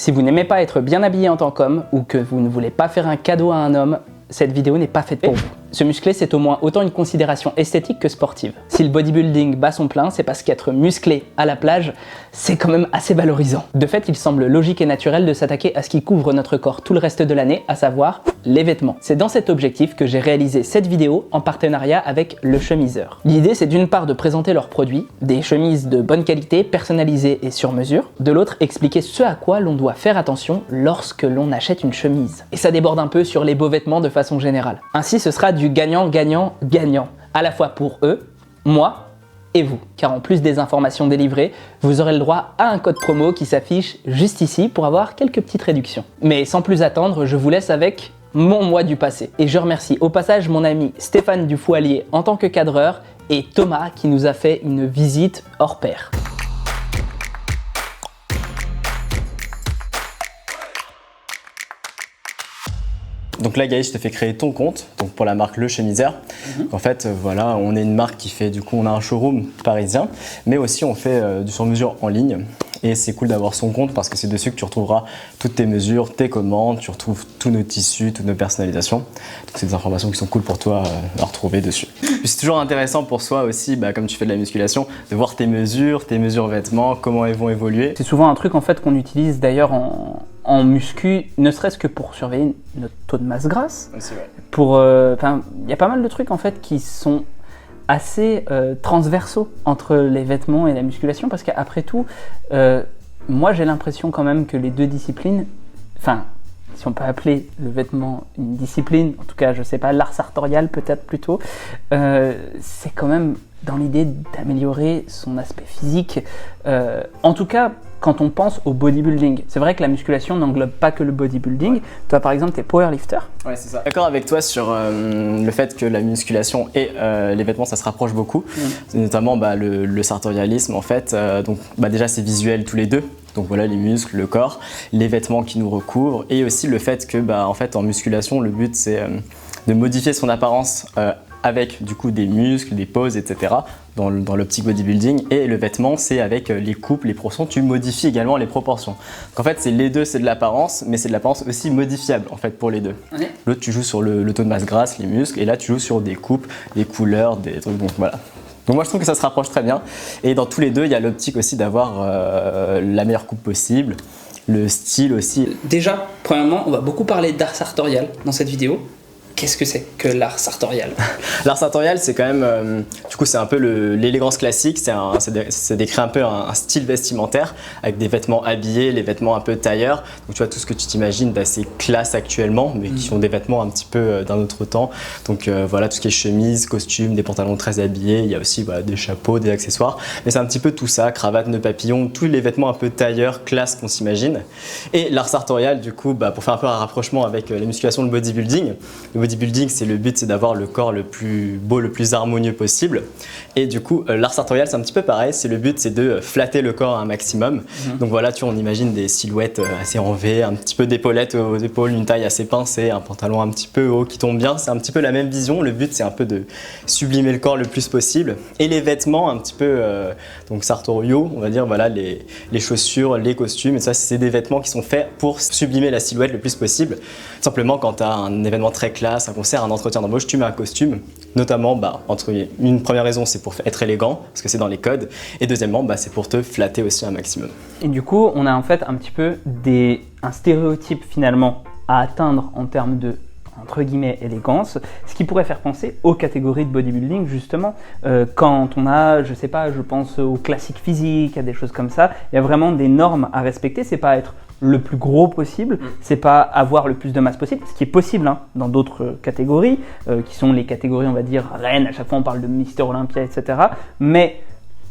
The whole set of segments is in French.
Si vous n'aimez pas être bien habillé en tant qu'homme ou que vous ne voulez pas faire un cadeau à un homme, cette vidéo n'est pas faite pour vous. Se muscler, c'est au moins autant une considération esthétique que sportive. Si le bodybuilding bat son plein, c'est parce qu'être musclé à la plage, c'est quand même assez valorisant. De fait, il semble logique et naturel de s'attaquer à ce qui couvre notre corps tout le reste de l'année, à savoir les vêtements. C'est dans cet objectif que j'ai réalisé cette vidéo en partenariat avec Le Chemiseur. L'idée, c'est d'une part de présenter leurs produits, des chemises de bonne qualité, personnalisées et sur mesure. De l'autre, expliquer ce à quoi l'on doit faire attention lorsque l'on achète une chemise. Et ça déborde un peu sur les beaux vêtements de façon générale. Ainsi, ce sera du gagnant-gagnant-gagnant, à la fois pour eux, moi et vous. Car en plus des informations délivrées, vous aurez le droit à un code promo qui s'affiche juste ici pour avoir quelques petites réductions. Mais sans plus attendre, je vous laisse avec mon moi du passé. Et je remercie au passage mon ami Stéphane Dufoualier en tant que cadreur et Thomas qui nous a fait une visite hors pair. Donc là, Gaël, je te fais créer ton compte donc pour la marque Le Chemiseur. En fait, voilà, on est une marque qui fait, du coup, on a un showroom parisien, mais aussi on fait du sur-mesure en ligne. Et c'est cool d'avoir son compte parce que c'est dessus que tu retrouveras toutes tes mesures, tes commandes, tu retrouves tous nos tissus, toutes nos personnalisations. Donc c'est des informations qui sont cool pour toi à retrouver dessus. Puis c'est toujours intéressant pour soi aussi, comme tu fais de la musculation, de voir tes mesures vêtements, comment elles vont évoluer. C'est souvent un truc en fait qu'on utilise d'ailleurs en muscu, ne serait-ce que pour surveiller notre taux de masse grasse. C'est vrai. Il y a pas mal de trucs en fait qui sont assez transversaux entre les vêtements et la musculation parce qu'après tout, moi j'ai l'impression quand même que les deux disciplines, si on peut appeler le vêtement une discipline, en tout cas je sais pas, l'art sartorial peut-être plutôt, c'est quand même dans l'idée d'améliorer son aspect physique, en tout cas quand on pense au bodybuilding. C'est vrai que la musculation n'englobe pas que le bodybuilding. Toi par exemple, tu es powerlifter. Ouais, c'est ça. D'accord avec toi sur le fait que la musculation et les vêtements, ça se rapproche beaucoup. Notamment le sartorialisme en fait. Donc déjà c'est visuel tous les deux. Donc voilà, les muscles, le corps, les vêtements qui nous recouvrent et aussi le fait que en fait en musculation, le but c'est de modifier son apparence avec du coup des muscles, des poses, etc. dans l'optique bodybuilding, et le vêtement c'est avec les coupes, les proportions, tu modifies également les proportions. Donc en fait c'est les deux, c'est de l'apparence, mais c'est de l'apparence aussi modifiable en fait pour les deux. Ouais. L'autre tu joues sur le taux de masse grasse, les muscles, et là tu joues sur des coupes, des couleurs, des trucs, donc voilà. Donc moi je trouve que ça se rapproche très bien, et dans tous les deux il y a l'optique aussi d'avoir la meilleure coupe possible, le style aussi. Déjà, premièrement, on va beaucoup parler d'art sartorial dans cette vidéo. Qu'est-ce que c'est que l'art sartorial? L'art sartorial, c'est quand même, du coup, c'est un peu l'élégance classique. Ça décrit un peu un style vestimentaire avec des vêtements habillés, les vêtements un peu tailleurs. Donc, tu vois, tout ce que tu t'imagines d'assez classe actuellement, mais qui ont des vêtements un petit peu d'un autre temps. Donc, voilà, tout ce qui est chemise, costume, des pantalons très habillés. Il y a aussi des chapeaux, des accessoires. Mais c'est un petit peu tout ça, cravate, nœud papillon, tous les vêtements un peu tailleurs, classe qu'on s'imagine. Et l'art sartorial, du coup, pour faire un peu un rapprochement avec la musculation, le bodybuilding. Le bodybuilding, le but c'est d'avoir le corps le plus beau, le plus harmonieux possible. Et du coup, l'art sartorial, c'est un petit peu pareil. Le but c'est de flatter le corps un maximum. Donc voilà, tu vois, on imagine des silhouettes assez en V, un petit peu d'épaulettes aux épaules, une taille assez pincée, un pantalon un petit peu haut qui tombe bien. C'est un petit peu la même vision. Le but c'est un peu de sublimer le corps le plus possible. Et les vêtements un petit peu donc sartoriaux, on va dire, voilà, les chaussures, les costumes. Et ça, c'est des vêtements qui sont faits pour sublimer la silhouette le plus possible. Simplement, quand tu as un événement très classe, un concert, un entretien d'embauche, tu mets un costume, notamment, une première raison c'est pour être élégant, parce que c'est dans les codes, et deuxièmement, c'est pour te flatter aussi un maximum. Et du coup, on a en fait un petit peu un stéréotype finalement à atteindre en termes de, entre guillemets, élégance, ce qui pourrait faire penser aux catégories de bodybuilding justement. Quand on a, je sais pas, je pense aux classiques physiques, à des choses comme ça, il y a vraiment des normes à respecter, c'est pas être le plus gros possible, c'est pas avoir le plus de masse possible, ce qui est possible dans d'autres catégories, qui sont les catégories, on va dire, reines, à chaque fois on parle de Mister Olympia, etc. Mais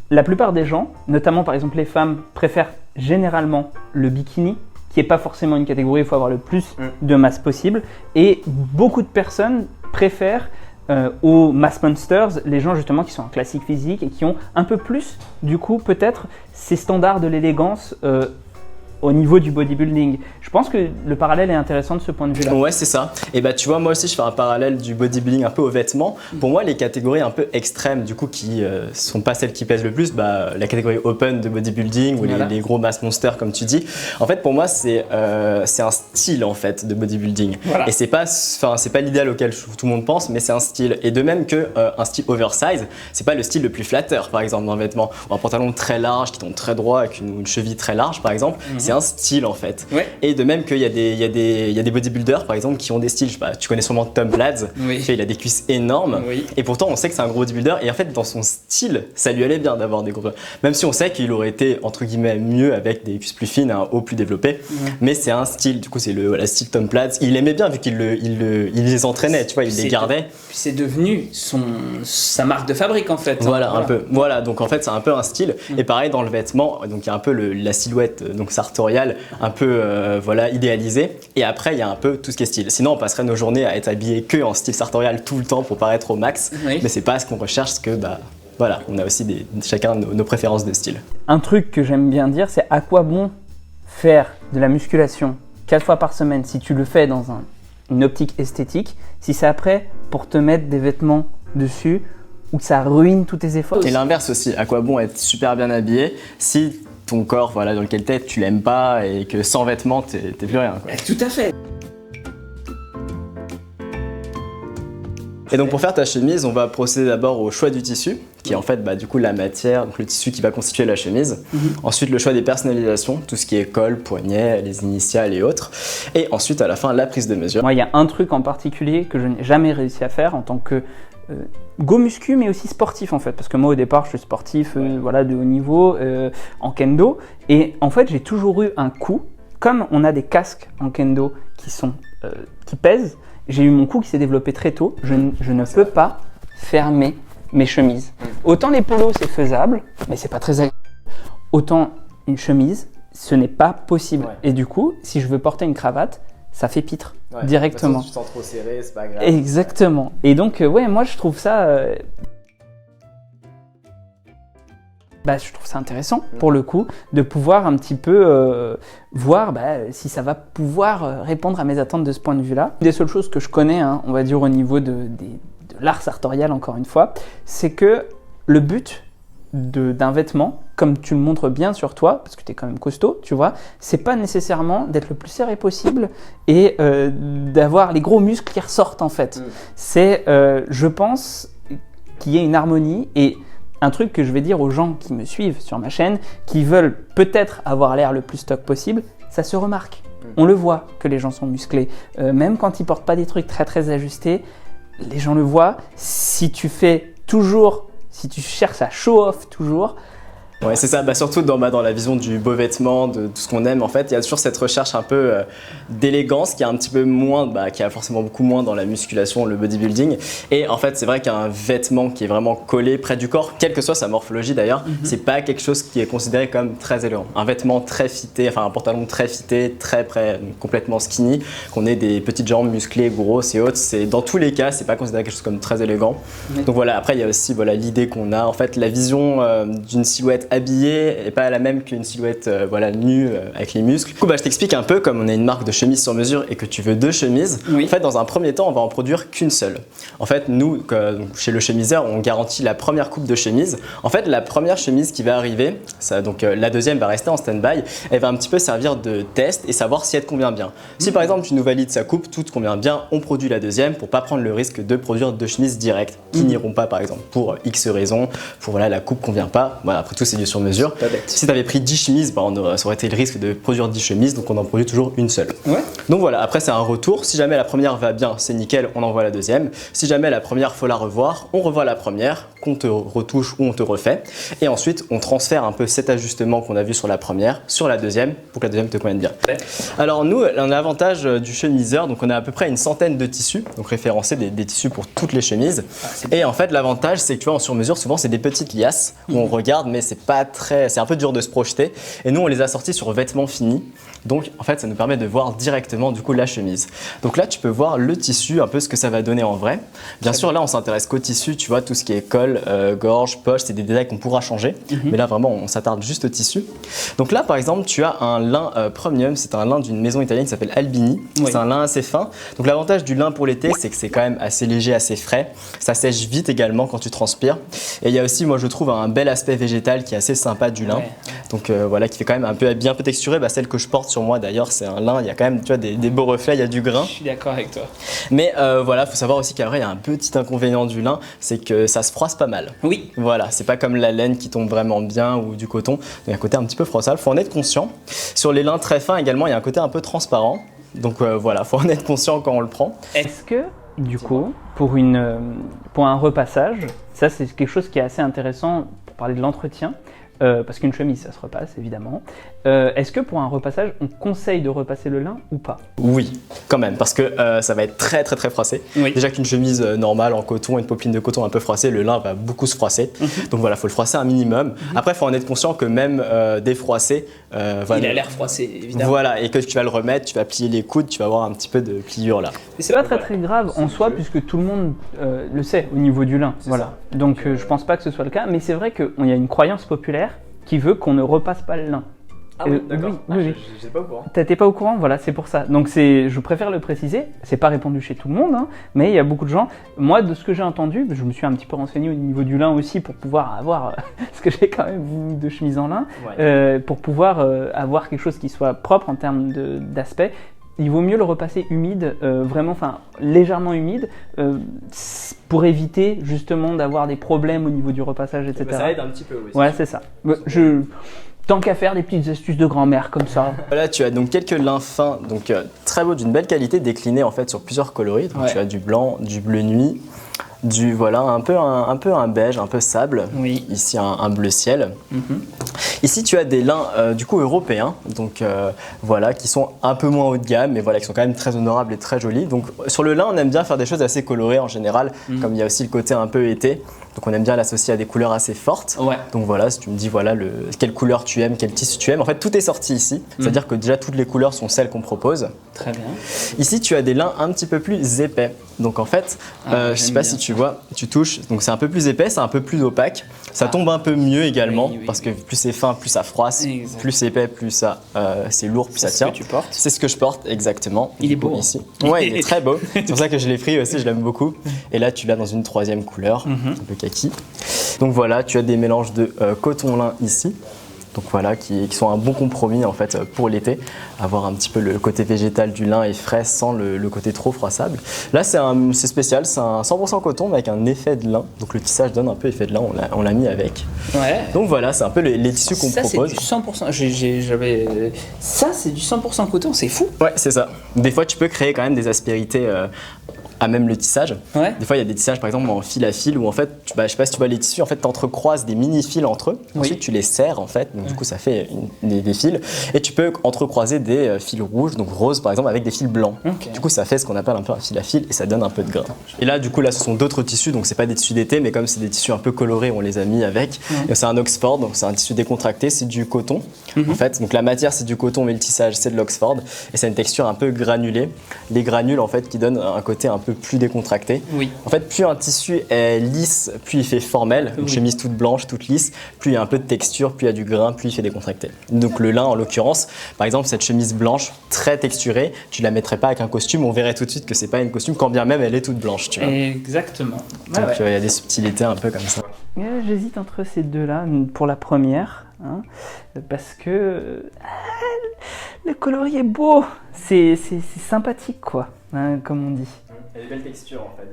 la plupart des gens, notamment par exemple les femmes, préfèrent généralement le bikini, qui n'est pas forcément une catégorie où il faut avoir le plus de masse possible, et beaucoup de personnes préfèrent aux Mass Monsters, les gens justement qui sont en classique physique et qui ont un peu plus, du coup, peut-être ces standards de l'élégance au niveau du bodybuilding. Je pense que le parallèle est intéressant de ce point de vue-là. Ouais, c'est ça. Et bah tu vois, moi aussi je fais un parallèle du bodybuilding un peu aux vêtements. Pour moi, les catégories un peu extrêmes, du coup, qui sont pas celles qui pèsent le plus, bah la catégorie open de bodybuilding ou Voilà. les gros mass monsters comme tu dis. En fait, pour moi, c'est un style en fait de bodybuilding. Voilà. Et c'est pas l'idéal auquel tout le monde pense, mais c'est un style. Et de même que un style oversize, c'est pas le style le plus flatteur, par exemple, d'un vêtement. Ou un pantalon très large qui tombe très droit avec une cheville très large, par exemple. C'est un style en fait. Ouais. Et de même qu'il y a des bodybuilders, par exemple, qui ont des styles. Je sais pas, tu connais sûrement Tom Platz. Oui. Tu sais, il a des cuisses énormes. Oui. Et pourtant, on sait que c'est un gros bodybuilder. Et en fait, dans son style, ça lui allait bien d'avoir des gros. Même si on sait qu'il aurait été, entre guillemets, mieux avec des cuisses plus fines, un haut plus développé. Mais c'est un style. Du coup, c'est le style Tom Platz. Il aimait bien vu qu'il les entraînait, tu vois, il les gardait. Puis c'est devenu sa marque de fabrique en fait. Voilà, un peu. Voilà, donc en fait, c'est un peu un style. Et pareil, dans le vêtement, donc il y a un peu la silhouette donc sartoriale, un peu voilà, idéalisée. Et après, il y a un peu tout ce qui est style. Sinon, on passerait nos journées à être habillés que en style sartorial tout le temps pour paraître au max. Oui. Mais c'est pas ce qu'on recherche, parce que bah voilà, on a aussi chacun nos préférences de style. Un truc que j'aime bien dire, c'est à quoi bon faire de la musculation 4 fois par semaine si tu le fais dans une optique esthétique, si c'est après pour te mettre des vêtements dessus ou que ça ruine tous tes efforts. Et l'inverse aussi, à quoi bon être super bien habillé si ton corps voilà, dans lequel t'es, tu l'aimes pas et que sans vêtements, t'es plus rien, quoi. Tout à fait. Et donc pour faire ta chemise, on va procéder d'abord au choix du tissu, qui est en fait bah, du coup la matière, donc le tissu qui va constituer la chemise. Ensuite le choix des personnalisations, tout ce qui est col, poignet, les initiales et autres. Et ensuite à la fin la prise de mesure. Moi il y a un truc en particulier que je n'ai jamais réussi à faire en tant que go muscu mais aussi sportif en fait, parce que moi au départ je suis sportif voilà, de haut niveau en kendo, et en fait j'ai toujours eu un cou, comme on a des casques en kendo qui pèsent. J'ai eu mon cou qui s'est développé très tôt. Je ne peux pas fermer mes chemises. Autant les polos, c'est faisable, mais c'est pas très agréable. Autant une chemise, ce n'est pas possible. Ouais. Et du coup, si je veux porter une cravate, ça fait pitre directement. Si tu te sens trop serré, c'est pas grave. Exactement. Et donc, ouais, moi je trouve ça... je trouve ça intéressant, pour le coup, de pouvoir un petit peu voir si ça va pouvoir répondre à mes attentes de ce point de vue-là. Une des seules choses que je connais, on va dire au niveau de l'art sartorial, encore une fois, c'est que le but d'un vêtement, comme tu le montres bien sur toi, parce que tu es quand même costaud, tu vois, c'est pas nécessairement d'être le plus serré possible et d'avoir les gros muscles qui ressortent, en fait. C'est, je pense, qu'il y ait une harmonie. Et un truc que je vais dire aux gens qui me suivent sur ma chaîne, qui veulent peut-être avoir l'air le plus stock possible, ça se remarque. On le voit que les gens sont musclés. Même quand ils portent pas des trucs très très ajustés, les gens le voient. Si tu cherches à show off toujours, Ouais, c'est ça, surtout dans la vision du beau vêtement, de tout ce qu'on aime, en fait, il y a toujours cette recherche un peu d'élégance qui est un petit peu moins, qui a forcément beaucoup moins dans la musculation, le bodybuilding. Et en fait, c'est vrai qu'un vêtement qui est vraiment collé près du corps, quelle que soit sa morphologie d'ailleurs, c'est pas quelque chose qui est considéré comme très élégant. Un vêtement très fité, enfin un pantalon très fité, très près, complètement skinny, qu'on ait des petites jambes musclées, grosses et autres, dans tous les cas, c'est pas considéré quelque chose comme très élégant. Donc voilà, après il y a aussi l'idée qu'on a, en fait, la vision d'une silhouette habillée et pas la même qu'une silhouette nue avec les muscles. Du coup, je t'explique un peu, comme on est une marque de chemise sur mesure et que tu veux 2 chemises, en fait, dans un premier temps, on va en produire qu'une seule. En fait, nous, chez le chemiseur, on garantit la première coupe de chemise. En fait, la première chemise qui va arriver, la deuxième va rester en stand-by, elle va un petit peu servir de test et savoir si elle te convient bien. Si par exemple, tu nous valides sa coupe, tout te convient bien, on produit la deuxième pour pas prendre le risque de produire 2 chemises directes qui n'iront pas, par exemple, pour X raisons, pour la coupe convient pas. Après tout, c'est du sur mesure. Si tu avais pris 10 chemises, ça aurait été le risque de produire 10 chemises, donc on en produit toujours une seule. Donc voilà, après c'est un retour. Si jamais la première va bien, c'est nickel, on envoie la deuxième. Si jamais la première, faut la revoir, on revoit la première, qu'on te retouche ou on te refait. Et ensuite, on transfère un peu cet ajustement qu'on a vu sur la première, sur la deuxième, pour que la deuxième te convienne bien. Alors nous, on a l'avantage du chemiseur, donc on a à peu près une centaine de tissus, donc référencés des tissus pour toutes les chemises. Et en fait, l'avantage, c'est que tu vois, en sur mesure, souvent c'est des petites liasses où on regarde, mais c'est pas très, c'est un peu dur de se projeter. Et nous, on les a sortis sur vêtements finis. Donc en fait, ça nous permet de voir directement du coup la chemise. Donc là, tu peux voir le tissu, un peu ce que ça va donner en vrai. Bien sûr, là, on s'intéresse qu'au tissu, tu vois, tout ce qui est col, gorge, poche, c'est des détails qu'on pourra changer. Mais là, vraiment, on s'attarde juste au tissu. Donc là, par exemple, tu as un lin premium, c'est un lin d'une maison italienne qui s'appelle Albini. Oui. C'est un lin assez fin. Donc l'avantage du lin pour l'été, c'est que c'est quand même assez léger, assez frais. Ça sèche vite également quand tu transpires. Et il y a aussi, moi, je trouve, un bel aspect végétal qui est assez sympa du lin. Ouais. Donc voilà, qui fait quand même un peu habillé, un peu texturé. Celle que je porte sur moi d'ailleurs, c'est un lin, il y a quand même, tu vois, des beaux reflets, il y a du grain. Je suis d'accord avec toi. Mais voilà, il faut savoir aussi qu'après, il y a un petit inconvénient du lin, c'est que ça se froisse pas mal. Oui. Voilà, c'est pas comme la laine qui tombe vraiment bien ou du coton. Donc il y a un côté un petit peu froissable, il faut en être conscient. Sur les lins très fins également, il y a un côté un peu transparent. Donc voilà, il faut en être conscient quand on le prend. Est-ce que, du coup, pour un repassage, ça c'est quelque chose qui est assez intéressant pour parler de l'entretien, parce qu'une chemise ça se repasse évidemment. Est-ce que pour un repassage on conseille de repasser le lin ou pas? Oui, quand même, parce que ça va être très froissé. Oui. Déjà qu'une chemise normale en coton, une popeline de coton un peu froissée, le lin va beaucoup se froisser. Donc voilà, il faut le froisser un minimum. Après, il faut en être conscient que même défroissé, il a l'air froissé évidemment. Voilà, et que tu vas le remettre, tu vas plier les coudes, tu vas avoir un petit peu de pliure là. Et c'est pas très grave en soi, puisque tout le monde le sait au niveau du lin. Voilà. Donc je pense pas que ce soit le cas, mais c'est vrai qu'il y a une croyance populaire qui veut qu'on ne repasse pas le lin. Ah oui, d'accord. Oui. Je n'étais pas au courant. T'étais pas au courant, voilà, c'est pour ça. Donc je préfère le préciser, c'est pas répandu chez tout le monde, hein, mais il y a beaucoup de gens. Moi, de ce que j'ai entendu, je me suis un petit peu renseigné au niveau du lin aussi pour pouvoir avoir, parce que j'ai quand même beaucoup de chemises en lin, pour pouvoir avoir quelque chose qui soit propre en termes d'aspect. Il vaut mieux le repasser humide, vraiment, enfin légèrement humide, pour éviter justement d'avoir des problèmes au niveau du repassage, etc. Ça aide un petit peu, oui. Ouais, c'est ça. Tant qu'à faire des petites astuces de grand-mère comme ça. Là, tu as donc quelques lins fins, donc très beaux, d'une belle qualité, déclinés en fait sur plusieurs coloris. Donc tu as du blanc, du bleu nuit, voilà, un peu un beige, un peu sable. Oui. Ici un bleu ciel. Ici tu as des lins du coup européens, donc voilà, qui sont un peu moins haut de gamme, mais voilà, qui sont quand même très honorables et très jolis. Donc sur le lin, on aime bien faire des choses assez colorées en général, comme il y a aussi le côté un peu été. Donc on aime bien l'associer à des couleurs assez fortes. Ouais. Donc voilà, si tu me dis voilà quelle couleur tu aimes, quel tissu tu aimes, en fait tout est sorti ici. C'est-à-dire que déjà toutes les couleurs sont celles qu'on propose. Très bien. Ici tu as des lins un petit peu plus épais. Donc en fait, je sais pas si tu vois, tu touches, donc c'est un peu plus épais, c'est un peu plus opaque. Ça tombe un peu mieux également, parce que plus c'est fin, plus ça froisse, plus c'est épais, plus ça c'est lourd, plus ça tient. C'est ce que tu portes. C'est ce que je porte, exactement. Il est beau ici. Ouais, il est très beau. C'est pour ça que je l'ai pris aussi, je l'aime beaucoup. Et là tu l'as dans une troisième couleur, un peu kaki. Donc voilà, tu as des mélanges de coton-lin ici. Donc voilà, qui sont un bon compromis en fait pour l'été, avoir un petit peu le côté végétal du lin et frais sans le côté trop froissable. Là c'est spécial, c'est un 100% coton mais avec un effet de lin, donc le tissage donne un peu effet de lin, on l'a mis avec. Ouais. Donc voilà, c'est un peu les tissus qu'on propose. Ça c'est du 100%, ça c'est du 100% coton, c'est fou. Ouais, c'est ça. Des fois tu peux créer quand même des aspérités à même le tissage. Ouais. Des fois, il y a des tissages, par exemple, en fil à fil, où en fait, je sais pas si tu vois les tissus, en fait, tu entrecroises des mini-fils entre eux. Ensuite, tu les serres, en fait. Donc, du coup, ça fait des fils. Et tu peux entrecroiser des fils rouges, donc roses, par exemple, avec des fils blancs. Okay. Du coup, ça fait ce qu'on appelle un peu un fil à fil et ça donne un peu de grain. Et là, du coup, là, ce sont d'autres tissus. Donc, c'est pas des tissus d'été, mais comme c'est des tissus un peu colorés, on les a mis avec. C'est un Oxford, donc c'est un tissu décontracté, c'est du coton. En fait, donc la matière, c'est du coton, mais le tissage, c'est de l'Oxford. Et c'est une texture un peu granulée. Les granules, en fait, qui donnent un côté un peu plus décontracté. Oui. En fait, plus un tissu est lisse, plus il fait formel. Une chemise toute blanche, toute lisse, plus il y a un peu de texture, plus il y a du grain, plus il fait décontracté. Donc le lin, en l'occurrence, par exemple, cette chemise blanche, très texturée, tu la mettrais pas avec un costume, on verrait tout de suite que c'est pas une costume, quand bien même elle est toute blanche. Tu vois. Exactement. Donc il y a des subtilités un peu comme ça. J'hésite entre ces deux-là pour la première, hein, parce que le coloris est beau, c'est sympathique quoi, hein, comme on dit. Il y a des belles textures en fait.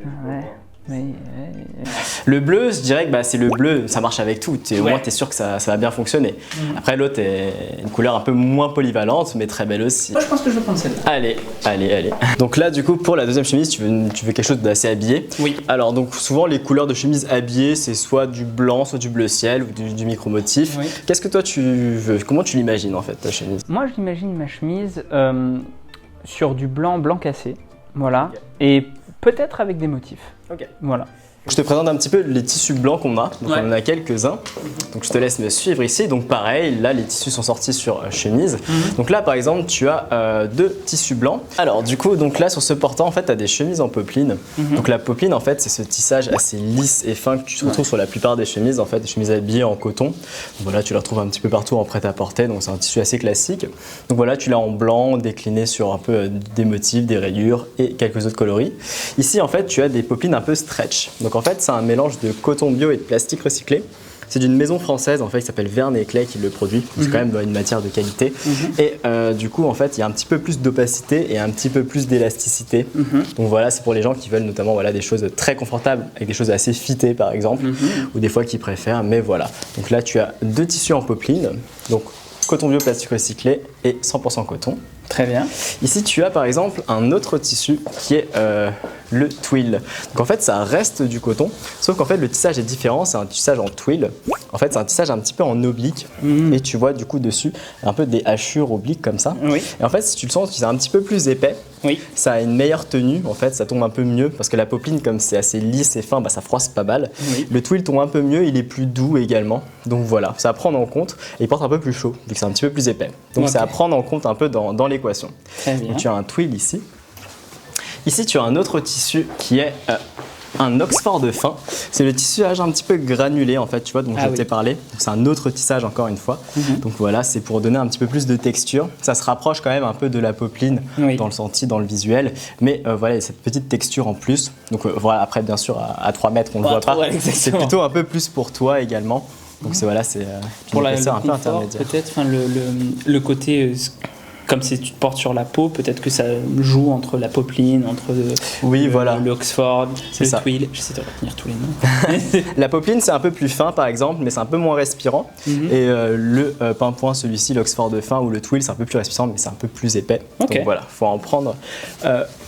Le bleu, je dirais que c'est le bleu, ça marche avec tout. Au moins, tu es sûr que ça va bien fonctionner. Après, l'autre est une couleur un peu moins polyvalente, mais très belle aussi. Moi, je pense que je vais prendre celle-là. Allez. Donc là, du coup, pour la deuxième chemise, tu veux quelque chose d'assez habillé. Oui. Alors, donc, souvent, les couleurs de chemise habillée, c'est soit du blanc, soit du bleu ciel ou du micro-motif. Oui. Qu'est-ce que toi, tu veux? Comment tu l'imagines, en fait, ta chemise? Moi, je l'imagine ma chemise sur du blanc cassé. Voilà. Okay. Et peut-être avec des motifs. Ok. Voilà. Je te présente un petit peu les tissus blancs qu'on a. Donc on en a quelques-uns. Donc je te laisse me suivre ici. Donc pareil, là les tissus sont sortis sur chemise. Donc là par exemple tu as deux tissus blancs. Alors du coup donc là sur ce portant en fait tu as des chemises en popeline. Donc la popeline en fait c'est ce tissage assez lisse et fin que tu retrouves sur la plupart des chemises en fait, des chemises habillées en coton. Donc voilà, tu la retrouves un petit peu partout en prêt-à-porter. Donc c'est un tissu assez classique. Donc voilà, tu l'as en blanc décliné sur un peu des motifs, des rayures et quelques autres coloris. Ici en fait tu as des popelines un peu stretch. Donc en fait, c'est un mélange de coton bio et de plastique recyclé. C'est d'une maison française en fait qui s'appelle Verne et Clay qui le produit. C'est quand même une matière de qualité. Et du coup, en fait, il y a un petit peu plus d'opacité et un petit peu plus d'élasticité. Donc voilà, c'est pour les gens qui veulent notamment voilà, des choses très confortables avec des choses assez fitées par exemple, ou des fois qui préfèrent. Mais voilà. Donc là, tu as deux tissus en popeline. Donc coton bio, plastique recyclé et 100% coton. Très bien. Ici, tu as par exemple un autre tissu qui est le twill. Donc en fait, ça reste du coton, sauf qu'en fait, le tissage est différent. C'est un tissage en twill. En fait, c'est un tissage un petit peu en oblique. Et tu vois du coup dessus un peu des hachures obliques comme ça. Oui. Et en fait, si tu le sens, c'est un petit peu plus épais. Oui. Ça a une meilleure tenue. En fait, ça tombe un peu mieux parce que la popeline, comme c'est assez lisse et fin, bah, ça froisse pas mal. Oui. Le twill tombe un peu mieux. Il est plus doux également. Donc voilà, c'est à prendre en compte. Et il porte un peu plus chaud vu que c'est un petit peu plus épais. Donc c'est à prendre en compte un peu dans l'équation. Très bien. Donc tu as un twill ici. Ici, tu as un autre tissu qui est un Oxford fin. C'est le tissage un petit peu granulé en fait, tu vois, dont je t'ai parlé. C'est un autre tissage encore une fois. Donc voilà, c'est pour donner un petit peu plus de texture. Ça se rapproche quand même un peu de la popeline dans le senti, dans le visuel. Mais voilà, il y a cette petite texture en plus. Donc voilà, après bien sûr à 3 mètres, on ne le voit pas. C'est plutôt un peu plus pour toi également. Donc voilà, c'est pour une épaisseur un peu intermédiaire. Peut-être le côté... Comme si tu te portes sur la peau, peut-être que ça joue entre la popeline, entre le Oxford, le twill. J'essaie de retenir tous les noms. La popeline, c'est un peu plus fin par exemple, mais c'est un peu moins respirant. Et le pin-point, celui-ci, l'Oxford fin ou le twill, c'est un peu plus respirant, mais c'est un peu plus épais. Donc voilà, il faut en prendre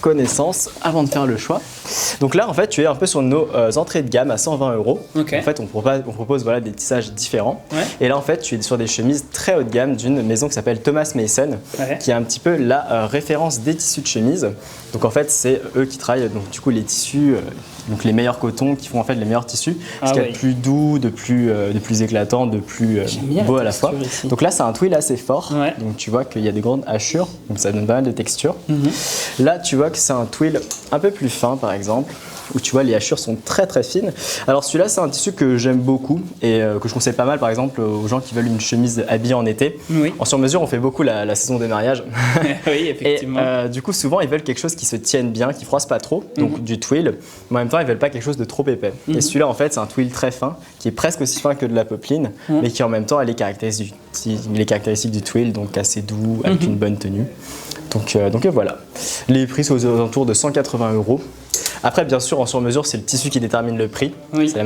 connaissance avant de faire le choix. Donc là, en fait, tu es un peu sur nos entrées de gamme à 120 €. En fait, on propose voilà, des tissages différents. Et là, en fait, tu es sur des chemises très haut de gamme d'une maison qui s'appelle Thomas Mason. Qui est un petit peu la référence des tissus de chemise. Donc en fait, c'est eux qui travaillent donc du coup les tissus, donc les meilleurs cotons qui font en fait les meilleurs tissus, ce qu'il y a de plus doux, de plus éclatant, de plus beau à la fois. Ici. Donc là, c'est un twill assez fort. Donc tu vois qu'il y a des grandes hachures, donc ça donne pas mal de texture. Là, tu vois que c'est un twill un peu plus fin par exemple, où tu vois les hachures sont très très fines. Alors celui-là, c'est un tissu que j'aime beaucoup et que je conseille pas mal par exemple aux gens qui veulent une chemise habillée en été. En sur-mesure, on fait beaucoup la saison des mariages. Oui, effectivement. Et du coup, souvent, ils veulent quelque chose qui se tienne bien, qui froisse pas trop, donc du twill. Mais en même temps, ils veulent pas quelque chose de trop épais. Et celui-là, en fait, c'est un twill très fin, qui est presque aussi fin que de la popeline, mais qui en même temps a les caractéristiques du twill, donc assez doux, avec une bonne tenue. Donc voilà. Les prix sont aux alentours de 180 €. Après, bien sûr, en sur-mesure, c'est le tissu qui détermine le prix. C'est la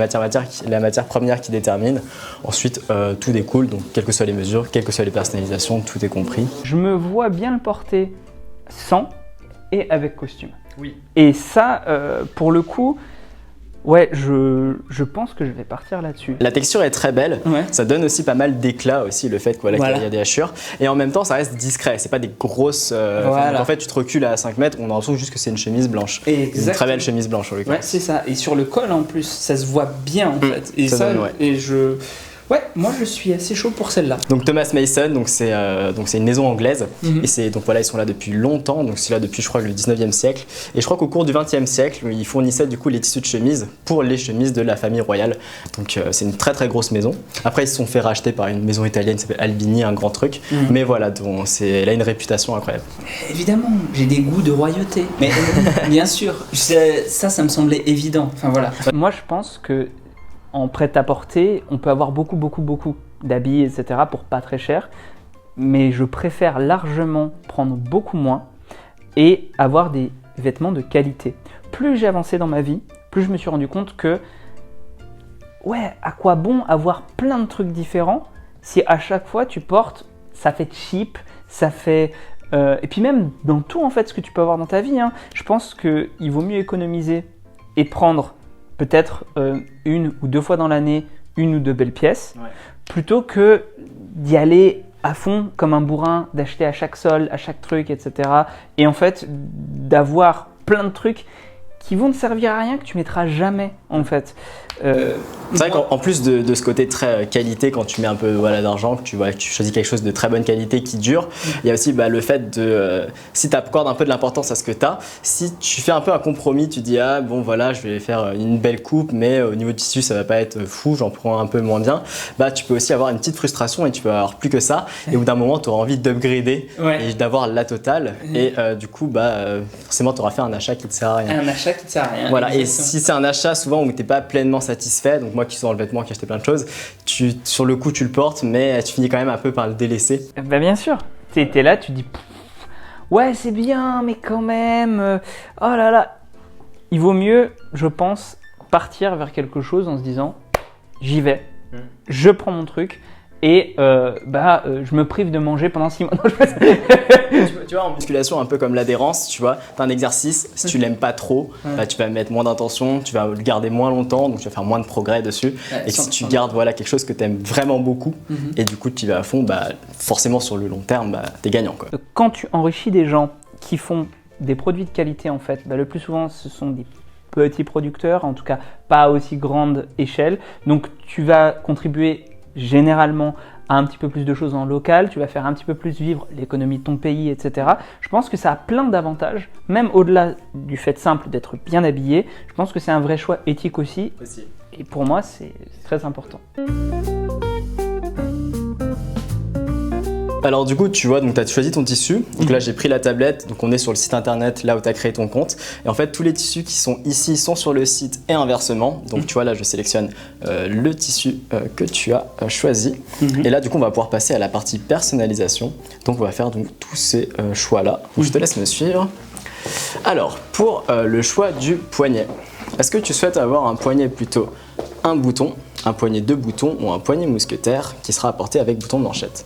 matière première qui détermine. Ensuite, tout découle, donc quelles que soient les mesures, quelles que soient les personnalisations, tout est compris. Je me vois bien le porter sans et avec costume. Et ça, pour le coup, ouais, je pense que je vais partir là-dessus. La texture est très belle, ça donne aussi pas mal d'éclat aussi, le fait qu'il y a des hachures. Et en même temps, ça reste discret, c'est pas des grosses... En fait, tu te recules à 5 mètres, on a l'impression juste que c'est une chemise blanche. Une très belle chemise blanche, en l'occurrence. Ouais, c'est ça. Et sur le col, en plus, ça se voit bien, en fait. Et Ouais, moi je suis assez chaud pour celle-là. Donc Thomas Mason, donc c'est une maison anglaise et donc voilà, ils sont là depuis longtemps, donc c'est là depuis je crois le 19e siècle et je crois qu'au cours du 20e siècle, ils fournissaient du coup les tissus de chemise pour les chemises de la famille royale. Donc c'est une très très grosse maison. Après ils se sont fait racheter par une maison italienne qui s'appelle Albini, un grand truc. Mais voilà, donc elle a une réputation incroyable. Évidemment, j'ai des goûts de royauté. Mais bien sûr, ça me semblait évident. Enfin voilà. Moi je pense que en prêt-à-porter, on peut avoir beaucoup d'habits, etc. pour pas très cher. Mais je préfère largement prendre beaucoup moins et avoir des vêtements de qualité. Plus j'ai avancé dans ma vie, plus je me suis rendu compte que ouais, à quoi bon avoir plein de trucs différents si à chaque fois tu portes, ça fait cheap, ça fait... et puis même dans tout en fait ce que tu peux avoir dans ta vie, je pense qu'il vaut mieux économiser et prendre peut-être 1 ou 2 fois dans l'année, 1 ou 2 belles pièces, plutôt que d'y aller à fond comme un bourrin, d'acheter à chaque solde, à chaque truc, etc. Et en fait, d'avoir plein de trucs qui vont te servir à rien, que tu mettras jamais en fait. C'est vrai qu'en plus de ce côté très qualité, quand tu mets un peu d'argent, que tu choisis quelque chose de très bonne qualité qui dure, il y a aussi le fait de, si tu accordes un peu de l'importance à ce que tu as, si tu fais un peu un compromis, tu dis ah bon voilà je vais faire une belle coupe mais au niveau du tissu ça va pas être fou, j'en prends un peu moins bien, tu peux aussi avoir une petite frustration et tu peux avoir plus que ça et au bout d'un moment tu auras envie d'upgrader et d'avoir la totale et du coup forcément tu auras fait un achat qui te sert à rien. Un achat qui te sert à rien. Voilà, et si c'est un achat souvent où tu n'es pas pleinement satisfait, donc moi qui suis dans le vêtement, qui ai acheté plein de choses, sur le coup tu le portes, mais tu finis quand même un peu par le délaisser. Bien sûr, t'es là, tu dis ouais c'est bien, mais quand même, oh là là. Il vaut mieux, je pense, partir vers quelque chose en se disant j'y vais, je prends mon truc. Et je me prive de manger pendant 6 mois. Tu vois, en musculation, un peu comme l'adhérence, tu vois, t'as un exercice, si tu l'aimes pas trop, tu vas mettre moins d'intention, tu vas le garder moins longtemps, donc tu vas faire moins de progrès dessus. Et si tu gardes quelque chose que tu aimes vraiment beaucoup, et du coup tu y vas à fond, forcément sur le long terme, t'es gagnant, quoi. Quand tu enrichis des gens qui font des produits de qualité, en fait, le plus souvent ce sont des petits producteurs, en tout cas pas à aussi grande échelle, donc tu vas contribuer généralement à un petit peu plus de choses en local, tu vas faire un petit peu plus vivre l'économie de ton pays, etc. Je pense que ça a plein d'avantages, même au-delà du fait simple d'être bien habillé. Je pense que c'est un vrai choix éthique aussi. Et pour moi, c'est très important. Alors du coup, tu vois, donc tu as choisi ton tissu. Donc là, j'ai pris la tablette. Donc on est sur le site internet, là où tu as créé ton compte. Et en fait, tous les tissus qui sont ici sont sur le site et inversement. Donc tu vois, là, je sélectionne le tissu que tu as choisi. Et là, du coup, on va pouvoir passer à la partie personnalisation. Donc on va faire tous ces choix-là. Je te laisse me suivre. Alors, pour le choix du poignet, est-ce que tu souhaites avoir un poignet plutôt un bouton, un poignet de boutons ou un poignet mousquetaire qui sera apporté avec bouton de manchette?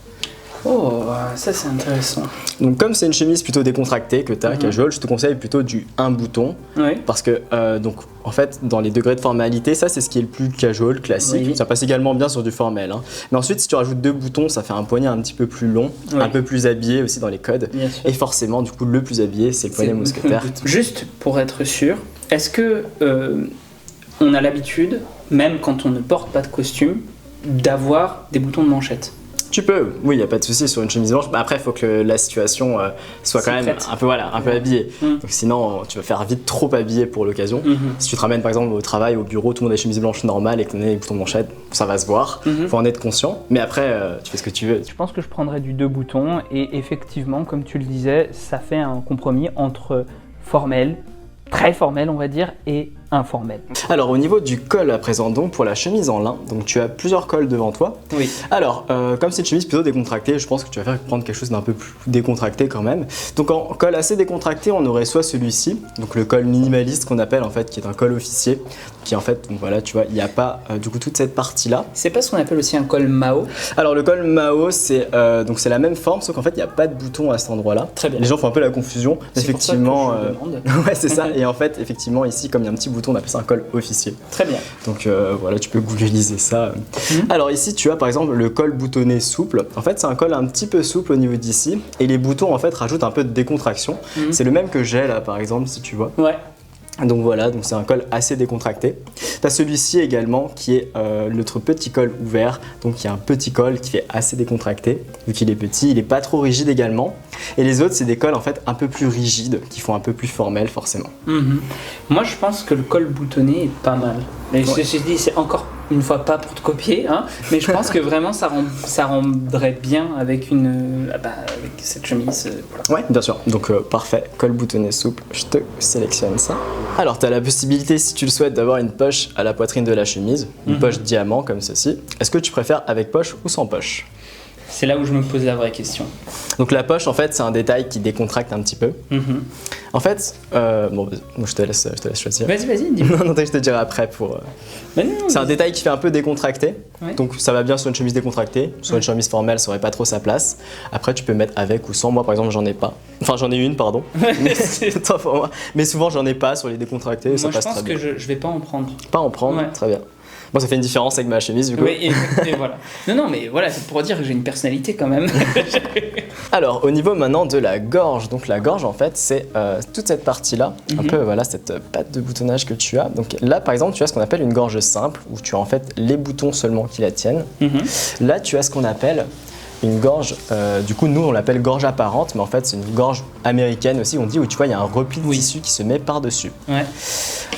Oh, ça c'est intéressant. Donc comme c'est une chemise plutôt décontractée que tu as, casual, je te conseille plutôt du un bouton. Parce que donc en fait dans les degrés de formalité, ça c'est ce qui est le plus casual, classique. Ça passe également bien sur du formel. Mais ensuite si tu rajoutes 2 boutons, ça fait un poignet un petit peu plus long, un peu plus habillé aussi dans les codes. Et forcément du coup le plus habillé c'est le poignet mousquetaire. Juste pour être sûr, est-ce que on a l'habitude, même quand on ne porte pas de costume, d'avoir des boutons de manchette? Tu peux, oui, il n'y a pas de souci sur une chemise blanche. Après, il faut que la situation soit quand même un peu habillée. Donc sinon, tu vas faire vite trop habillé pour l'occasion. Si tu te ramènes par exemple au travail, au bureau, tout le monde a des chemises blanches normales et que tu as des boutons de manchette, ça va se voir. Faut en être conscient. Mais après, tu fais ce que tu veux. Je pense que je prendrais du 2 boutons et effectivement, comme tu le disais, ça fait un compromis entre formel, très formel on va dire, et informel. Alors au niveau du col à présent, donc pour la chemise en lin, donc tu as plusieurs cols devant toi. Oui. Alors comme c'est une chemise plutôt décontractée, je pense que tu vas prendre quelque chose d'un peu plus décontracté quand même. Donc en col assez décontracté, on aurait soit celui-ci, donc le col minimaliste qu'on appelle en fait, qui est un col officier, qui en fait, donc voilà, tu vois, il n'y a pas du coup toute cette partie-là. C'est pas ce qu'on appelle aussi un col Mao? Alors le col Mao, c'est donc c'est la même forme, sauf qu'en fait il n'y a pas de bouton à cet endroit-là. Très bien. Les gens font un peu la confusion, effectivement. Pour ça que je demande. Ouais, c'est ça. Et en fait, effectivement, ici, comme il y a un petit bouton, on appelle ça un col officier. Très bien. Donc voilà, tu peux googliser ça. Alors ici, tu as par exemple le col boutonné souple. En fait, c'est un col un petit peu souple au niveau d'ici. Et les boutons, en fait, rajoutent un peu de décontraction. C'est le même que j'ai là, par exemple, si tu vois. Ouais. Donc voilà, donc c'est un col assez décontracté. Tu as celui-ci également qui est notre petit col ouvert, donc il y a un petit col qui fait assez décontracté, vu qu'il est petit, il n'est pas trop rigide également. Et les autres, c'est des cols en fait un peu plus rigides, qui font un peu plus formel forcément. Moi je pense que le col boutonné est pas mal. Mais je dis, c'est encore une fois pas pour te copier, hein, mais je pense que vraiment ça rendrait bien avec avec cette chemise. Voilà. Ouais, bien sûr. Donc parfait, col boutonné souple, je te sélectionne ça. Alors tu as la possibilité, si tu le souhaites, d'avoir une poche à la poitrine de la chemise, une poche diamant comme ceci. Est-ce que tu préfères avec poche ou sans poche? C'est là où je me pose la vraie question. Donc la poche, en fait, c'est un détail qui décontracte un petit peu. En fait, bon, je te laisse choisir. Vas-y, dis-moi. Non, je te dirai après pour... c'est un détail qui fait un peu décontracté. Ouais. Donc ça va bien sur une chemise décontractée. Sur une chemise formelle, ça aurait pas trop sa place. Après, tu peux mettre avec ou sans. Moi, par exemple, j'en ai pas. Enfin, j'en ai une, pardon. Mais souvent, j'en ai pas sur les décontractés. Moi, ça passe je pense très bien. que je vais pas en prendre. Pas en prendre, très bien. Bon, ça fait une différence avec ma chemise du coup. Oui, et voilà. Non, mais voilà, c'est pour dire que j'ai une personnalité quand même. Alors, au niveau maintenant de la gorge, donc la gorge en fait, c'est toute cette partie-là, un peu voilà, cette patte de boutonnage que tu as. Donc là, par exemple, tu as ce qu'on appelle une gorge simple, où tu as en fait les boutons seulement qui la tiennent. Là, tu as ce qu'on appelle une gorge, du coup nous on l'appelle gorge apparente, mais en fait c'est une gorge américaine aussi, on dit, où tu vois il y a un repli de tissu qui se met par-dessus.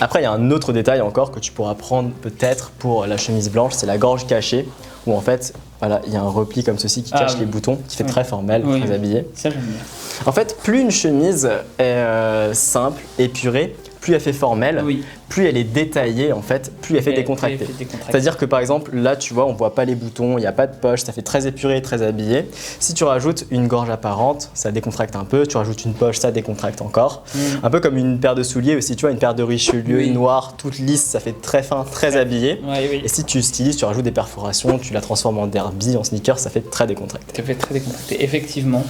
Après il y a un autre détail encore que tu pourras prendre peut-être pour la chemise blanche, c'est la gorge cachée, où en fait voilà, il y a un repli comme ceci qui cache les boutons, qui fait très formel, très habillé. Ça j'aime bien. En fait, plus une chemise est simple, épurée, plus elle fait formelle, plus elle est détaillée en fait, plus elle fait décontractée. C'est-à-dire que par exemple, là tu vois, on voit pas les boutons, il n'y a pas de poche, ça fait très épuré, très habillé. Si tu rajoutes une gorge apparente, ça décontracte un peu, tu rajoutes une poche, ça décontracte encore. Un peu comme une paire de souliers aussi, tu vois, une paire de Richelieu noire, toute lisse, ça fait très fin, très habillé. Et si tu stylises, tu rajoutes des perforations, tu la transformes en derby, en sneaker, ça fait très décontracté. Ça fait très décontracté, effectivement.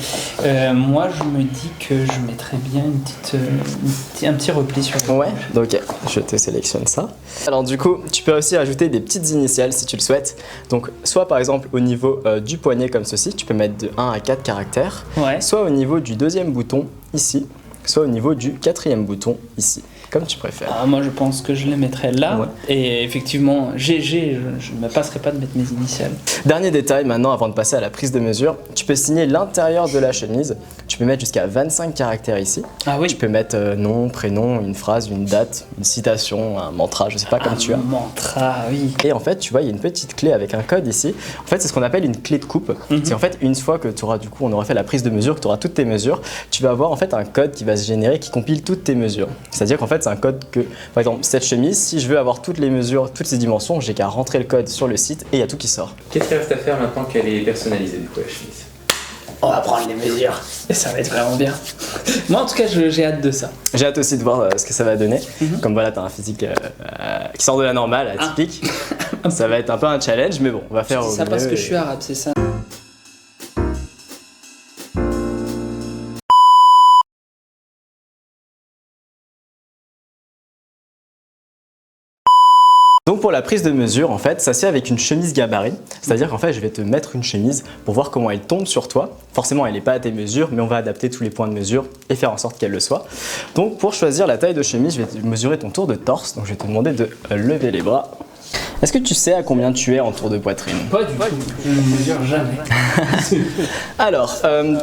Moi je me dis que je mettrais bien un petit repli sur le Ouais, ok, je te sélectionne ça. Alors du coup, tu peux aussi ajouter des petites initiales si tu le souhaites. Donc soit par exemple au niveau du poignet comme ceci, tu peux mettre de 1 à 4 caractères. Soit au niveau du deuxième bouton ici, soit au niveau du quatrième bouton ici. Comme tu préfères. Moi je pense que je les mettrais là, et effectivement je ne me passerai pas de mettre mes initiales. Dernier détail maintenant avant de passer à la prise de mesure, tu peux signer l'intérieur de la chemise, tu peux mettre jusqu'à 25 caractères ici. Tu peux mettre nom, prénom, une phrase, une date, une citation, un mantra, je sais pas, comme tu as. Un mantra, oui. Et en fait tu vois il y a une petite clé avec un code ici, en fait c'est ce qu'on appelle une clé de coupe. C'est en fait une fois que tu auras du coup, on aura fait la prise de mesure, que tu auras toutes tes mesures, tu vas avoir en fait un code qui va se générer, qui compile toutes tes mesures. C'est-à-dire qu'en fait c'est un code que, par exemple, cette chemise, si je veux avoir toutes les mesures, toutes ces dimensions, j'ai qu'à rentrer le code sur le site et il y a tout qui sort. Qu'est-ce qu'il reste à faire maintenant qu'elle est personnalisée, du coup, la chemise? On va prendre les mesures et ça va être vraiment bien. Moi en tout cas j'ai hâte de ça. J'ai hâte aussi de voir ce que ça va donner. Comme voilà, tu as un physique qui sort de la normale, atypique. Ça va être un peu un challenge, mais bon, on va faire au mieux. C'est ça parce que je suis arabe, c'est ça. Donc pour la prise de mesure, en fait, ça se fait avec une chemise gabarit. C'est-à-dire qu'en fait, je vais te mettre une chemise pour voir comment elle tombe sur toi. Forcément, elle n'est pas à tes mesures, mais on va adapter tous les points de mesure et faire en sorte qu'elle le soit. Donc pour choisir la taille de chemise, je vais te mesurer ton tour de torse. Donc je vais te demander de lever les bras. Est-ce que tu sais à combien tu es en tour de poitrine? Pas du tout, je ne mesure jamais. Alors,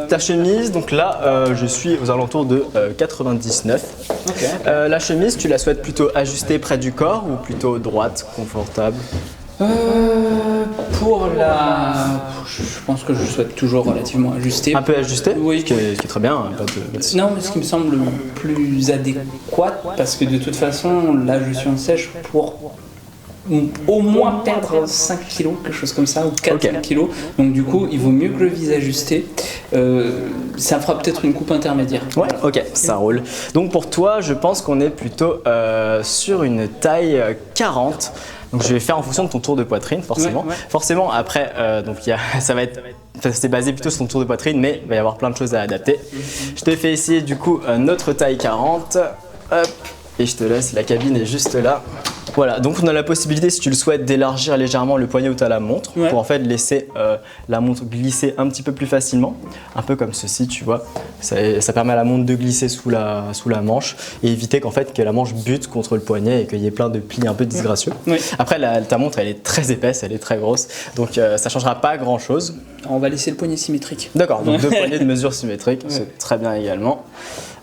ta chemise, donc là, je suis aux alentours de 99. La chemise, tu la souhaites plutôt ajustée près du corps ou plutôt droite, confortable? Pour je pense que je souhaite toujours relativement ajusté. Un peu ajusté? Oui. Ce qui est très bien. Non, mais ce qui me semble le plus adéquat, parce que de toute façon, là je suis en sèche pour au moins perdre 5 kilos, quelque chose comme ça, ou 4 kilos. Donc du coup, il vaut mieux que le vise ajusté. Ça fera peut-être une coupe intermédiaire. Ouais, ok, ça roule. Donc pour toi, je pense qu'on est plutôt sur une taille 40. Donc je vais faire en fonction de ton tour de poitrine, forcément. Forcément, après, donc ça va être... c'est basé plutôt sur ton tour de poitrine, mais il va y avoir plein de choses à adapter. Je te fais essayer du coup notre taille 40. Hop, et je te laisse, la cabine est juste là. Voilà, donc on a la possibilité, si tu le souhaites, d'élargir légèrement le poignet où tu as la montre pour en fait laisser la montre glisser un petit peu plus facilement, un peu comme ceci, tu vois. Ça permet à la montre de glisser sous la manche et éviter qu'en fait que la manche bute contre le poignet et qu'il y ait plein de plis un peu disgracieux. Après, ta montre, elle est très épaisse, elle est très grosse, donc ça changera pas grand chose. On va laisser le poignet symétrique. D'accord, donc 2 poignets de mesure symétriques, c'est très bien également.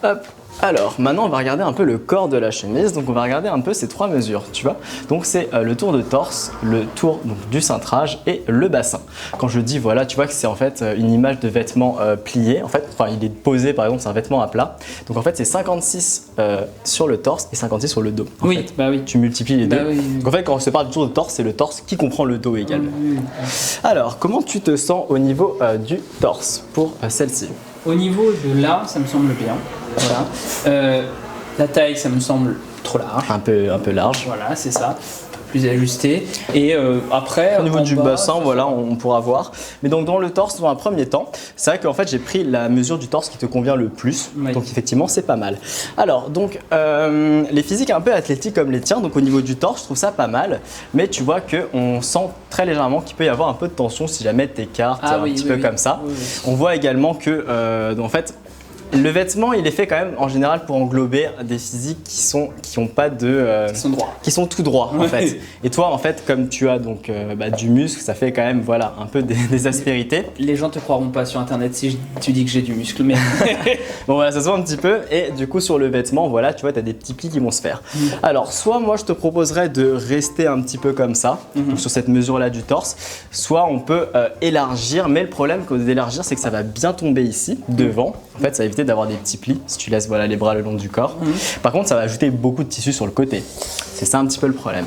Hop. Alors, maintenant on va regarder un peu le corps de la chemise, donc on va regarder un peu ces 3 mesures, tu vois. Donc c'est le tour de torse, le tour donc, du cintrage et le bassin. Quand je dis voilà, tu vois que c'est en fait une image de vêtement plié, en fait, enfin il est posé par exemple, c'est un vêtement à plat. Donc en fait c'est 56 sur le torse et 56 sur le dos. En fait. Bah oui. Tu multiplies les deux. Donc en fait quand on se parle du tour de torse, c'est le torse qui comprend le dos également. Alors, comment tu te sens au niveau du torse pour celle-ci? Au niveau de là, ça me semble bien. Voilà. La taille, ça me semble trop large. Un peu large. Voilà, c'est ça. plus ajusté. Et après, Au niveau en du bas, bassin, voilà, on pourra voir. Mais donc dans le torse, dans un premier temps, c'est vrai qu'en fait j'ai pris la mesure du torse qui te convient le plus. Oui. Donc effectivement, c'est pas mal. Alors donc les physiques un peu athlétiques comme les tiens, donc au niveau du torse, je trouve ça pas mal. Mais tu vois qu'on sent très légèrement qu'il peut y avoir un peu de tension si jamais tu t'écartes un petit peu comme ça. Oui, oui. On voit également que en fait le vêtement, il est fait quand même en général pour englober des physiques qui ont pas de Ils sont droits. qui sont tout droits en Ouais. fait. Et toi en fait comme tu as donc du muscle, ça fait quand même voilà un peu des aspérités. Les gens te croiront pas sur internet si tu dis que j'ai du muscle, mais Bon voilà, ça se voit un petit peu et du coup sur le vêtement, voilà, tu vois, tu as des petits plis qui vont se faire. Alors, soit moi je te proposerais de rester un petit peu comme ça, donc sur cette mesure-là du torse, soit on peut élargir, mais le problème d'élargir, c'est que ça va bien tomber ici, devant. En fait, ça va éviter d'avoir des petits plis si tu laisses voilà, les bras le long du corps. Par contre, ça va ajouter beaucoup de tissu sur le côté. C'est ça un petit peu le problème.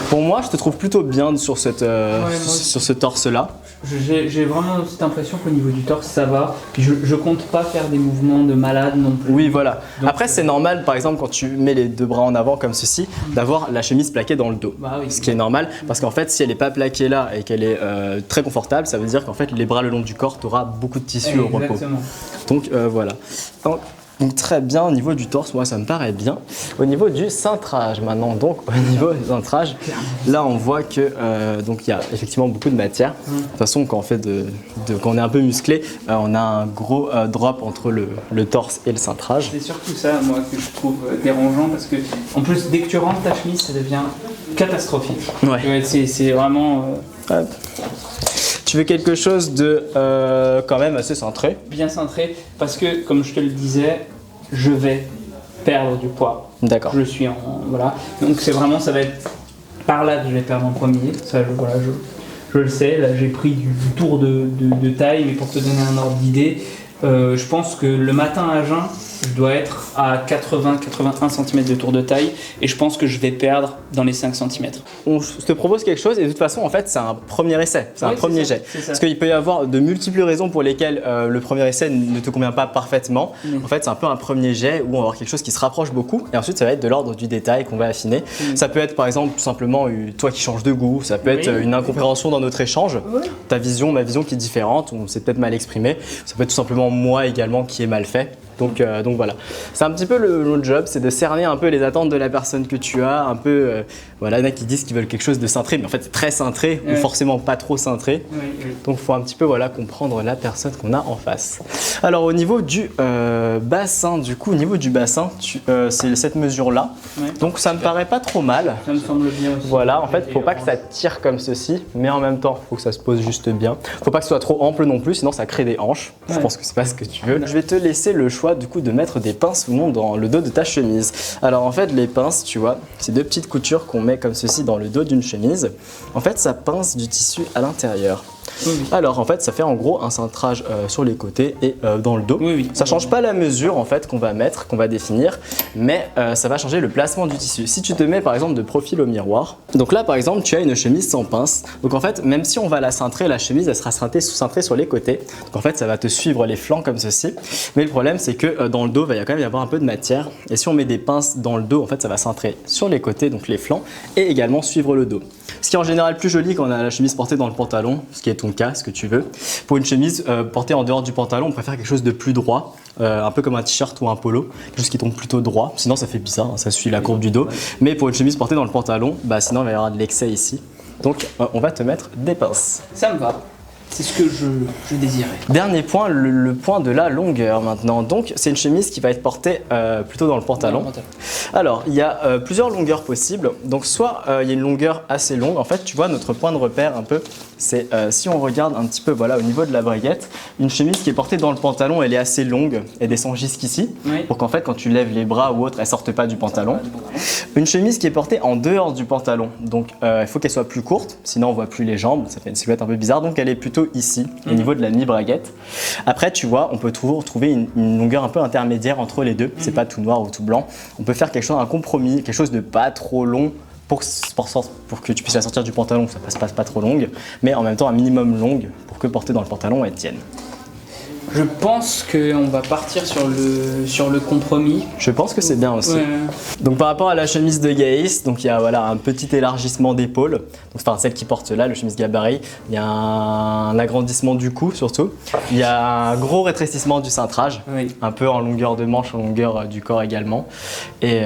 Pour moi, je te trouve plutôt bien sur, sur ce torse-là. j'ai vraiment cette impression qu'au niveau du torse ça va. Puis je compte pas faire des mouvements de malade non plus. Oui, voilà. Donc, Après, c'est normal, par exemple, quand tu mets les deux bras en avant comme ceci, d'avoir la chemise plaquée dans le dos. Bah oui. Ce qui est normal, parce qu'en fait, si elle n'est pas plaquée là et qu'elle est très confortable, ça veut dire qu'en fait, les bras le long du corps, tu auras beaucoup de tissu au repos. Exactement. Donc voilà. Donc très bien au niveau du torse, moi ça me paraît bien. Au niveau du cintrage maintenant, donc au niveau du cintrage, là on voit que donc il y a effectivement beaucoup de matière. De toute façon quand quand on est un peu musclé, on a un gros drop entre le torse et le cintrage. C'est surtout ça, moi, que je trouve dérangeant parce que, en plus, dès que tu rentres ta chemise, ça devient catastrophique. Ouais. C'est vraiment Hop. Tu veux quelque chose de quand même assez cintré. bien cintré parce que, comme je te le disais, je vais perdre du poids. D'accord. Je suis en. Voilà. Donc, c'est vraiment, ça va être par là que je vais perdre en premier. Ça, je le sais. Là, j'ai pris du tour de taille, mais pour te donner un ordre d'idée, je pense que le matin à jeun, je dois être à 80-81 cm de tour de taille et je pense que je vais perdre dans les 5 cm. On te propose quelque chose et de toute façon en fait c'est un premier essai, c'est un Oui, premier c'est ça, jet. c'est ça. Parce qu'il peut y avoir de multiples raisons pour lesquelles le premier essai ne te convient pas parfaitement. En fait c'est un peu un premier jet où on va avoir quelque chose qui se rapproche beaucoup et ensuite ça va être de l'ordre du détail qu'on va affiner. Ça peut être par exemple tout simplement toi qui changes de goût, ça peut être une incompréhension dans notre échange, ta vision, ma vision qui est différente, on s'est peut-être mal exprimé, ça peut être tout simplement moi également qui est mal fait. Donc voilà, c'est un petit peu le job, c'est de cerner un peu les attentes de la personne que tu as, un peu, voilà, il y en a qui disent qu'ils veulent quelque chose de cintré, mais en fait c'est très cintré ou forcément pas trop cintré. Donc il faut un petit peu voilà, comprendre la personne qu'on a en face. Alors au niveau du bassin, du coup au niveau du bassin, c'est cette mesure-là, donc ça me paraît pas trop mal. Ça me semble bien aussi. Voilà, en fait, faut pas que ça tire comme ceci, mais en même temps, faut que ça se pose juste bien. Faut pas que ce soit trop ample non plus, sinon ça crée des hanches. Je pense que c'est pas ce que tu veux. Je vais te laisser le choix du coup de mettre des pinces ou non dans le dos de ta chemise. Alors en fait, les pinces, tu vois, c'est deux petites coutures qu'on met comme ceci dans le dos d'une chemise. En fait, ça pince du tissu à l'intérieur. Alors en fait, ça fait en gros un cintrage sur les côtés et dans le dos. Ça change pas la mesure en fait qu'on va mettre, qu'on va définir, mais ça va changer le placement du tissu. Si tu te mets par exemple de profil au miroir, donc là par exemple tu as une chemise sans pince, donc en fait même si on va la cintrer, la chemise elle sera cintrée sur les côtés, donc en fait ça va te suivre les flancs comme ceci, mais le problème c'est que dans le dos il va quand même y avoir un peu de matière et si on met des pinces dans le dos en fait ça va cintrer sur les côtés, donc les flancs, et également suivre le dos. Ce qui est en général plus joli quand on a la chemise portée dans le pantalon, ce qui est ton cas, ce que tu veux. Pour une chemise portée en dehors du pantalon, on préfère quelque chose de plus droit, un peu comme un t-shirt ou un polo, quelque chose qui tombe plutôt droit, sinon ça fait bizarre, hein, ça suit la courbe du dos. Mais pour une chemise portée dans le pantalon, sinon il va y avoir de l'excès ici. Donc on va te mettre des pinces. Ça me va. C'est ce que je désirais. Dernier point, le point de la longueur maintenant. Donc c'est une chemise qui va être portée plutôt dans le pantalon. Alors il y a plusieurs longueurs possibles. Donc soit il y a une longueur assez longue. En fait tu vois notre point de repère un peu, c'est si on regarde un petit peu voilà, au niveau de la braguette, une chemise qui est portée dans le pantalon, elle est assez longue, elle descend jusqu'ici pour qu'en fait quand tu lèves les bras ou autre, elle sorte pas du pantalon. Une chemise qui est portée en dehors du pantalon, donc il faut qu'elle soit plus courte, sinon on voit plus les jambes, ça fait une silhouette un peu bizarre, donc elle est plutôt ici, au niveau de la mi-braguette. Après, tu vois, on peut toujours trouver une longueur un peu intermédiaire entre les deux. C'est pas tout noir ou tout blanc. On peut faire quelque chose, un compromis, quelque chose de pas trop long pour que tu puisses la sortir du pantalon, ça passe pas trop longue, mais en même temps un minimum longue pour que portée dans le pantalon elle tienne. Je pense qu'on va partir sur le compromis. Je pense que c'est bien aussi. Ouais. Donc par rapport à la chemise de Gaïs, donc il y a voilà, un petit élargissement d'épaule, enfin celle qui porte là, le chemise gabarit. Il y a un agrandissement du cou surtout. Il y a un gros rétrécissement du cintrage, Oui. un peu en longueur de manche, en longueur du corps également. Et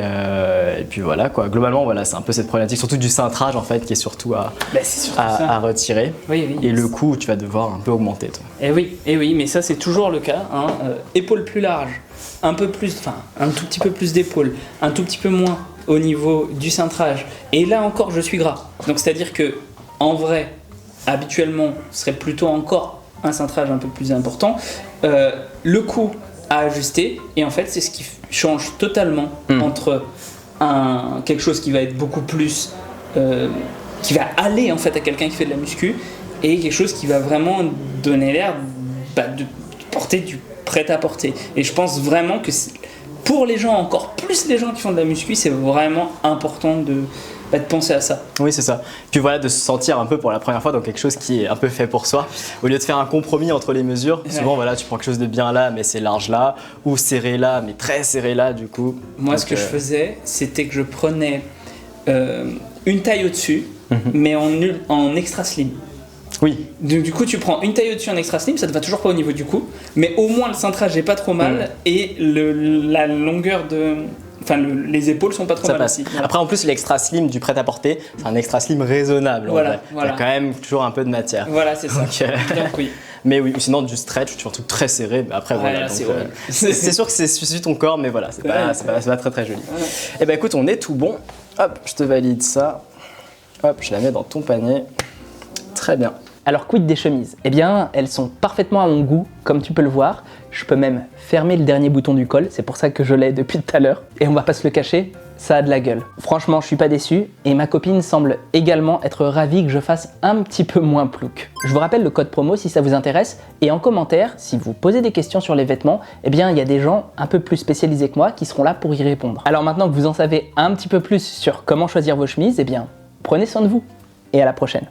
puis voilà quoi. Globalement voilà, c'est un peu cette problématique, surtout du cintrage en fait, qui est surtout C'est surtout ça. à retirer. Oui, oui. Et le cou, tu vas devoir un peu augmenter. Toi. Et oui, mais ça c'est toujours le cas. Hein. Épaules plus larges, un peu plus, enfin un tout petit peu plus d'épaule, un tout petit peu moins au niveau du cintrage. Et là encore, je suis gras. Donc c'est-à-dire que en vrai, habituellement, ce serait plutôt encore un cintrage un peu plus important. Le cou à ajuster, et en fait, c'est ce qui change totalement entre quelque chose qui va être beaucoup plus, qui va aller en fait à quelqu'un qui fait de la muscu, et quelque chose qui va vraiment donner l'air de porter du prêt-à-porter. Et je pense vraiment que pour les gens, encore plus les gens qui font de la muscu, c'est vraiment important de penser à ça. Oui, c'est ça. Puis voilà, de se sentir un peu pour la première fois dans quelque chose qui est un peu fait pour soi. Au lieu de faire un compromis entre les mesures, souvent voilà, tu prends quelque chose de bien là, mais c'est large là, ou serré là, mais très serré là, du coup. Moi, donc, ce que je faisais, c'était que je prenais une taille au-dessus, mais en extra slim. Oui. Donc, du coup, tu prends une taille au-dessus en extra slim, ça ne va toujours pas au niveau du cou, mais au moins le cintrage est pas trop mal et la longueur de. Enfin, les épaules sont pas trop mal aussi. Voilà. Après, en plus, l'extra slim du prêt-à-porter, c'est un extra slim raisonnable. Voilà. Il y a quand même toujours un peu de matière. Voilà, c'est ça. Donc, oui. Mais oui, sinon du stretch, tu fais un truc très serré. Mais après, voilà. Là, Donc, c'est horrible. c'est sûr que c'est suffit ton corps, mais voilà, c'est pas très joli. Ouais. Et ben écoute, on est tout bon. Hop, je te valide ça. Hop, je la mets dans ton panier. Très bien. Alors quid des chemises? Eh bien, elles sont parfaitement à mon goût, comme tu peux le voir. Je peux même fermer le dernier bouton du col, c'est pour ça que je l'ai depuis tout à l'heure. Et on va pas se le cacher, ça a de la gueule. Franchement, je suis pas déçu, et ma copine semble également être ravie que je fasse un petit peu moins plouc. Je vous rappelle le code promo si ça vous intéresse, et en commentaire, si vous posez des questions sur les vêtements, eh bien il y a des gens un peu plus spécialisés que moi qui seront là pour y répondre. Alors maintenant que vous en savez un petit peu plus sur comment choisir vos chemises, eh bien prenez soin de vous, et à la prochaine.